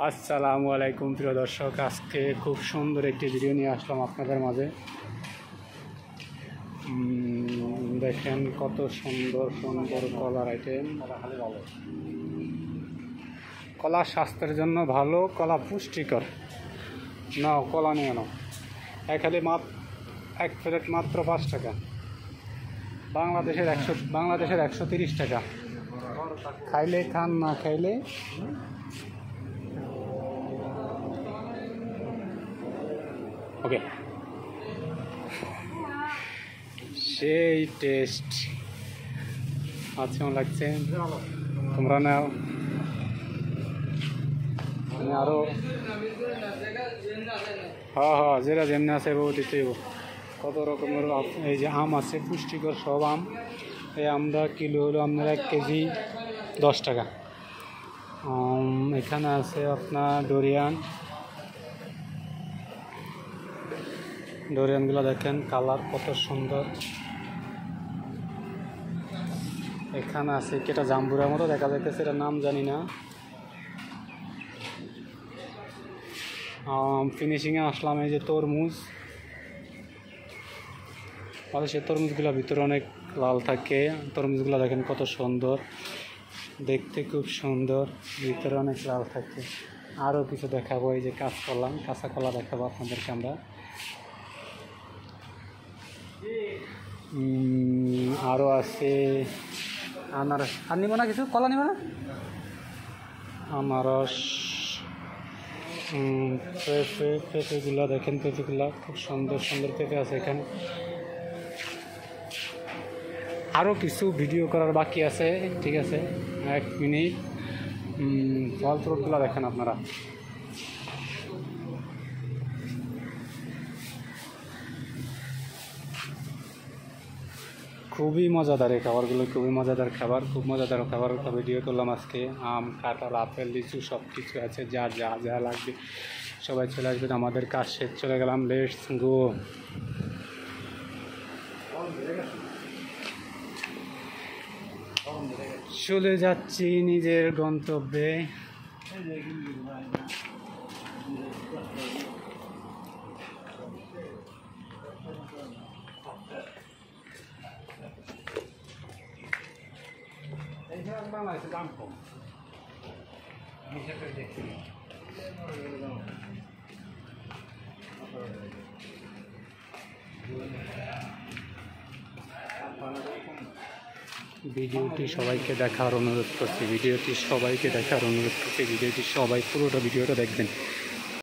আসসালামু আলাইকুম প্রিয় দর্শক, আজকে খুব সুন্দর একটি ভিডিও নিয়ে আসলাম আপনাদের মাঝে। দেখেন কত সুন্দর সুন্দর কলার আইটেম। কলা স্বাস্থ্যের জন্য ভালো, কলা পুষ্টিকর। নাও কলা নিয়ে নাও, এক প্লেট মাত্র 5 টাকা। বাংলাদেশের 130 টাকা। খাইলে খান, না খাইলে ওকে। সেই টেস্ট আচ্ছা লাগছে, তোমরা নাও। আরো হ্যাঁ যেটা যেমনি আছে দিতেই। কত রকমের এই যে আম আছে, পুষ্টিকর সব আম। এই আমটা কিলো হলো আপনার 1 কেজি 10 টাকা। এখানে আছে আপনার ডোরিয়ানগুলো দেখেন, কালার কত সুন্দর। এখানে আছে কেটা জাম্বুরার মতো দেখা যাইতেছে, এটার নাম জানি না। ফিনিশিংয়ে আসলাম এই যে তরমুজ। সে তরমুজগুলো ভিতরে অনেক লাল থাকে। তরমুজগুলো দেখেন কত সুন্দর দেখতে, খুব সুন্দর, ভিতরে অনেক লাল থাকে। আরও কিছু দেখাবো, এই যে কাঁচা কলা দেখাবো আপনাদেরকে আমরা। আরও আছে আনারস। আর নিব না কিছু, কলা নিব না, আনারস। পেঁপেগুলো দেখেন, পেঁপেগুলো খুব সুন্দর সুন্দর পেঁপে আছে এখানে। আরও কিছু ভিডিও করার বাকি আছে, ঠিক আছে, 1 মিনিট। ফল ফ্রুটগুলো দেখেন আপনারা, খুবই মজাদার এই খাবারগুলো, খুবই মজাদার খাবার, খুব মজাদার খাবার ভিডিও করলাম আজকে। আম, কাঁঠাল, আপেল, লিচু সব কিছু আছে, যা যা যা লাগবে সবাই চলে আসবেন। আমাদের কাজ শেষ, চলে গেলাম, লেটস গো। চলে যাচ্ছি নিজের গন্তব্যে। দাম কম ভিডিওটি সবাইকে দেখার অনুরোধ করছি, ভিডিওটি সবাই পুরোটা ভিডিওটা দেখবেন।